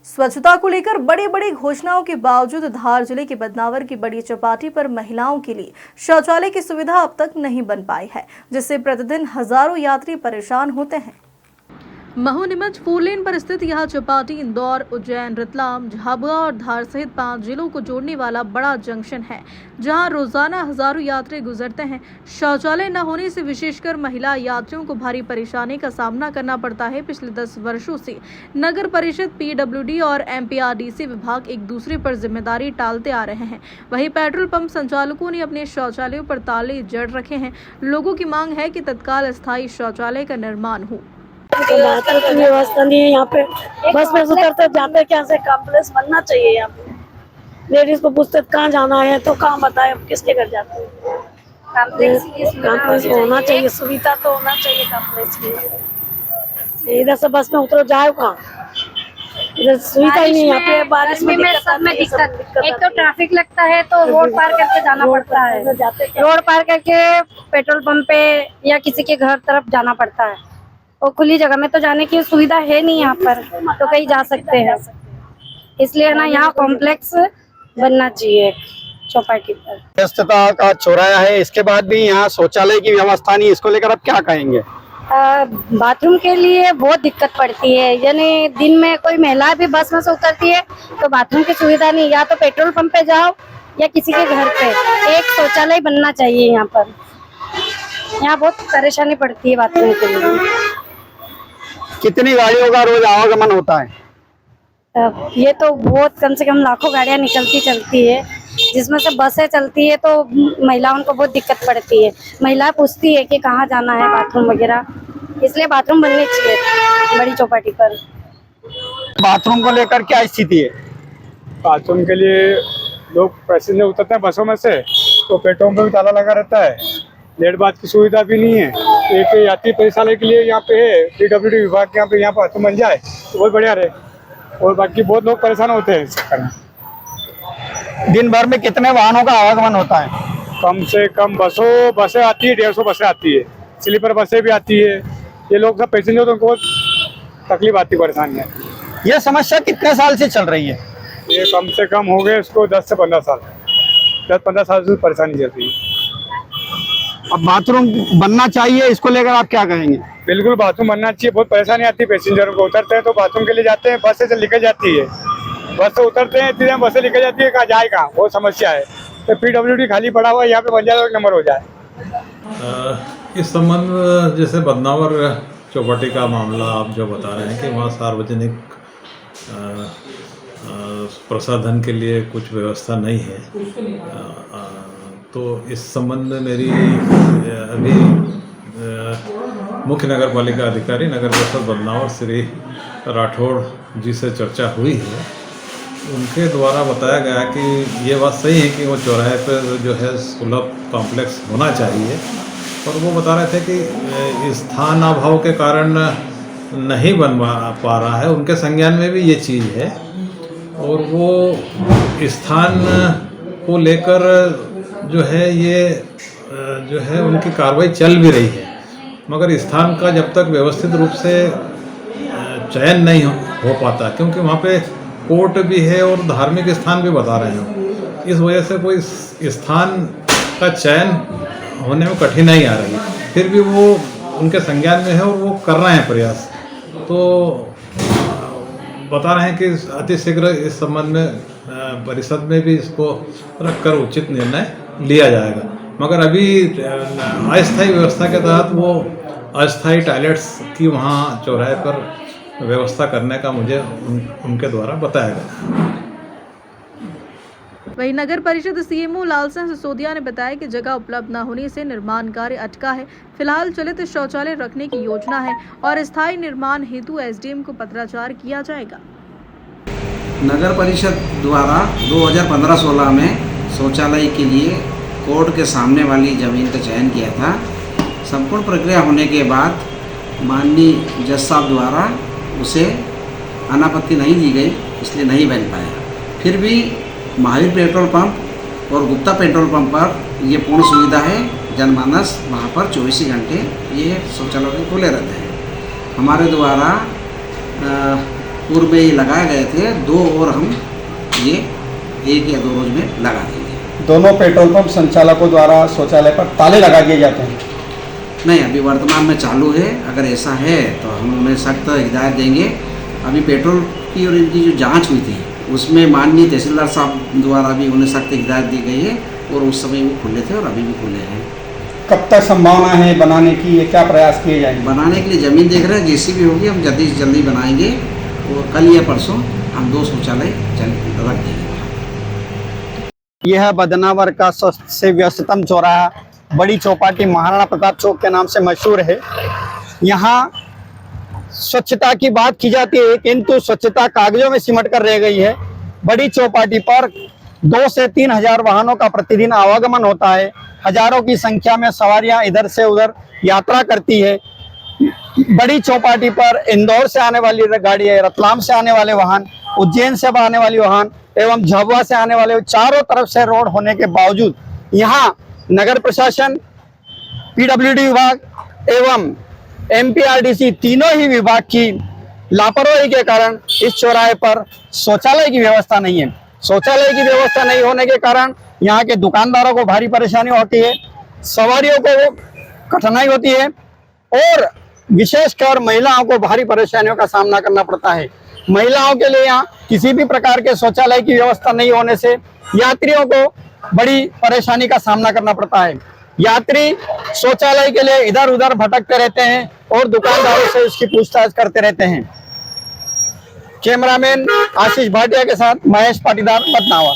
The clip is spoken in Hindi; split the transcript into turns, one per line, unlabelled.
स्वच्छता को लेकर बड़ी बड़ी घोषणाओं के बावजूद धार जिले के बदनावर की बड़ी चौपाटी पर महिलाओं के लिए शौचालय की सुविधा अब तक नहीं बन पाई है, जिससे प्रतिदिन हजारों यात्री परेशान होते हैं। महू नीमच 4 लेन पर स्थित यह चौपाटी इंदौर, उज्जैन, रतलाम, झाबुआ और धार सहित 5 जिलों को जोड़ने वाला बड़ा जंक्शन है, जहां रोजाना हजारों यात्री गुजरते हैं। शौचालय न होने से विशेषकर महिला यात्रियों को भारी परेशानी का सामना करना पड़ता है। पिछले 10 वर्षों से नगर परिषद, पीडब्ल्यूडी और एमपीआरडीसी विभाग एक दूसरे पर जिम्मेदारी टालते आ रहे हैं। वहीं पेट्रोल पंप संचालकों ने अपने शौचालयों पर ताले जड़ रखे हैं। लोगों की मांग है कि तत्काल स्थायी शौचालय का निर्माण हो।
बाथरूम की व्यवस्था नहीं है यहाँ पे। बस में उतरते जाते क्या से कॉम्प्लेक्स बनना चाहिए यहाँ पे। लेडीज को पूछते कहाँ जाना है तो कहाँ बताए, किसके घर जाते हैं। कॉम्प्लेक्स होना चाहिए, सुविधा तो होना चाहिए कॉम्प्लेक्स की। इधर से बस में उतरो जाओ कहाँ, इधर सुविधा ही नहीं यहाँ पे। बारिश में सब में दिक्कत।
एक तो ट्रैफिक लगता है तो रोड पार करके जाना पड़ता है, रोड पार करके पेट्रोल पंप पे या किसी के घर तरफ जाना पड़ता है। और खुली जगह में तो जाने की सुविधा है नहीं यहाँ पर, तो कहीं जा सकते हैं। इसलिए ना यहाँ कॉम्प्लेक्स बनना चाहिए चौपाटी पर।
व्यस्तता का चौराया है, इसके बाद भी यहाँ शौचालय की व्यवस्था नहीं, इसको लेकर आप क्या कहेंगे?
बाथरूम के लिए बहुत दिक्कत पड़ती है, यानी दिन में कोई महिला भी बस में से उतरती है तो बाथरूम की सुविधा नहीं। या तो पेट्रोल पंप पे जाओ या किसी के घर पे एक शौचालय बनना चाहिए यहाँ पर। यहाँ बहुत परेशानी पड़ती है बाथरूम के लिए।
कितनी गाड़ियों का रोज आवागमन होता है?
ये तो बहुत कम से कम लाखों गाड़ियाँ निकलती चलती है, जिसमें से बसें चलती है तो महिलाओं को बहुत दिक्कत पड़ती है। महिला पूछती है कि कहाँ जाना है बाथरूम वगैरह, इसलिए बाथरूम बनने चाहिए बड़ी चौपाटी पर।
बाथरूम को लेकर क्या स्थिति है?
बाथरूम के लिए लोग पैसेंजर उतरते हैं बसों में से तो पेट्रोल में भी ताला लगा रहता है। लेट बात की सुविधा भी नहीं है। एक यात्री परिचालन के लिए यहाँ पे है पीडब्ल्यूडी विभाग के, यहाँ पे बाथरूम बन जाए तो बहुत बढ़िया रहे। और बाकी बहुत लोग परेशान होते हैं इस चक्कर में।
दिन भर में कितने वाहनों का आवागमन होता है?
कम से कम बसें आती है, 150 बसें आती है, स्लीपर बसें भी आती है। ये लोग सब पैसेंजर तो उनको तकलीफ आती, परेशानी है।
ये समस्या कितने साल से चल रही है?
ये कम से कम हो गए इसको 10 से 15 साल, 10-15 साल से परेशानी चल रही है।
अब बाथरूम बनना चाहिए, इसको लेकर आप क्या कहेंगे?
बिल्कुल बाथरूम बनना चाहिए। बहुत परेशानी आती है पैसेंजरों को। उतरते हैं तो बाथरूम के लिए जाते हैं, बस से निकल जाती है, बस से उतरते हैं इतनी बस से निकल जाती है, कहाँ जाए कहाँ, बहुत समस्या है। तो पीडब्ल्यूडी खाली पड़ा हुआ है, यहाँ पे बन जाए नंबर हो जाए।
इस संबंध जैसे बदनावर चौपाटी का मामला आप जो बता रहे हैं कि वहाँ सार्वजनिक प्रसाधन के लिए कुछ व्यवस्था नहीं है, तो इस संबंध में मेरी अभी मुख्य नगर पालिका अधिकारी नगर परिषद बदनावर श्री राठौड़ जी से चर्चा हुई है। उनके द्वारा बताया गया कि ये बात सही है कि वो चौराहे पर जो है सुलभ कॉम्प्लेक्स होना चाहिए, और वो बता रहे थे कि स्थान अभाव के कारण नहीं बन पा रहा है। उनके संज्ञान में भी ये चीज़ है और वो स्थान को लेकर जो है ये जो है उनकी कार्रवाई चल भी रही है, मगर स्थान का जब तक व्यवस्थित रूप से चयन नहीं हो पाता, क्योंकि वहाँ पे कोर्ट भी है और धार्मिक स्थान भी बता रहे हैं, इस वजह से कोई स्थान का चयन होने में कठिनाई आ रही है। फिर भी वो उनके संज्ञान में है और वो कर रहे हैं प्रयास, तो बता रहे हैं कि अति शीघ्र इस संबंध में परिषद में भी इसको रखकर उचित निर्णय लिया जाएगा। मगर अभी अस्थायी व्यवस्था के तहत वो अस्थायी टॉयलेट्स की वहाँ चौराहे पर व्यवस्था करने का मुझे उनके द्वारा बताया गया।
वहीं नगर परिषद सीएमओ लालसन सिसोदिया ने बताया कि जगह उपलब्ध न होने से निर्माण कार्य अटका है। फिलहाल चलित शौचालय रखने की योजना है और स्थायी निर्माण हेतु एसडीएम को पत्राचार किया जाएगा।
नगर परिषद द्वारा 2015-16 में शौचालय के लिए कोर्ट के सामने वाली ज़मीन का चयन किया था। संपूर्ण प्रक्रिया होने के बाद माननीय जज साहब द्वारा उसे अनापत्ति नहीं दी गई, इसलिए नहीं बन पाया। फिर भी महावीर पेट्रोल पंप और गुप्ता पेट्रोल पंप पर ये पूर्ण सुविधा है। जनमानस वहाँ पर 24 घंटे ये शौचालय खुले रहते हैं। हमारे द्वारा पूर्व में ये लगाए गए थे, 2 और हम ये 1 या 2 रोज में लगा देंगे।
दोनों पेट्रोल पंप संचालकों द्वारा शौचालय पर ताले लगा दिए जाते हैं।
नहीं, अभी वर्तमान में चालू है। अगर ऐसा है तो हम उन्हें सख्त हिदायत देंगे। अभी पेट्रोल की और इनकी जो जांच हुई थी उसमें माननीय तहसीलदार साहब द्वारा भी उन्हें सख्त हिदायत दी गई है और उस समय वो खुले थे और अभी भी खुले हैं।
कब तक संभावना है बनाने की, ये क्या प्रयास किए जाएंगे?
बनाने के लिए ज़मीन देख रहे हैं, जेसीबी होगी, हम जल्दी से जल्दी बनाएंगे और कल या परसों हम 2 शौचालय रख देंगे।
यह है बदनावर का सबसे व्यस्ततम चौराहा, बड़ी चौपाटी महाराणा प्रताप चौक के नाम से मशहूर है। यहाँ स्वच्छता की बात की जाती है किंतु स्वच्छता कागजों में सिमट कर रह गई है। बड़ी चौपाटी पर 2 से 3 हजार वाहनों का प्रतिदिन आवागमन होता है। हजारों की संख्या में सवारियां इधर से उधर यात्रा करती है। बड़ी चौपाटी पर इंदौर से आने वाली गाड़ियां, रतलाम से आने वाले वाहन, उज्जैन से आने वाली वाहन एवं झाबुआ से आने वाले, चारों तरफ से रोड होने के बावजूद यहाँ नगर प्रशासन, पीडब्ल्यूडी विभाग एवं एमपीआरडीसी तीनों ही विभाग की लापरवाही के कारण इस चौराहे पर शौचालय की व्यवस्था नहीं है। शौचालय की व्यवस्था नहीं होने के कारण यहाँ के दुकानदारों को भारी परेशानी होती है, सवारियों को कठिनाई होती है और विशेषकर महिलाओं को भारी परेशानियों का सामना करना पड़ता है। महिलाओं के लिए यहाँ किसी भी प्रकार के शौचालय की व्यवस्था नहीं होने से यात्रियों को बड़ी परेशानी का सामना करना पड़ता है। यात्री शौचालय के लिए इधर उधर भटकते रहते हैं और दुकानदारों से इसकी पूछताछ करते रहते हैं। कैमरामैन आशीष भाटिया के साथ महेश पाटीदार, बदनावर।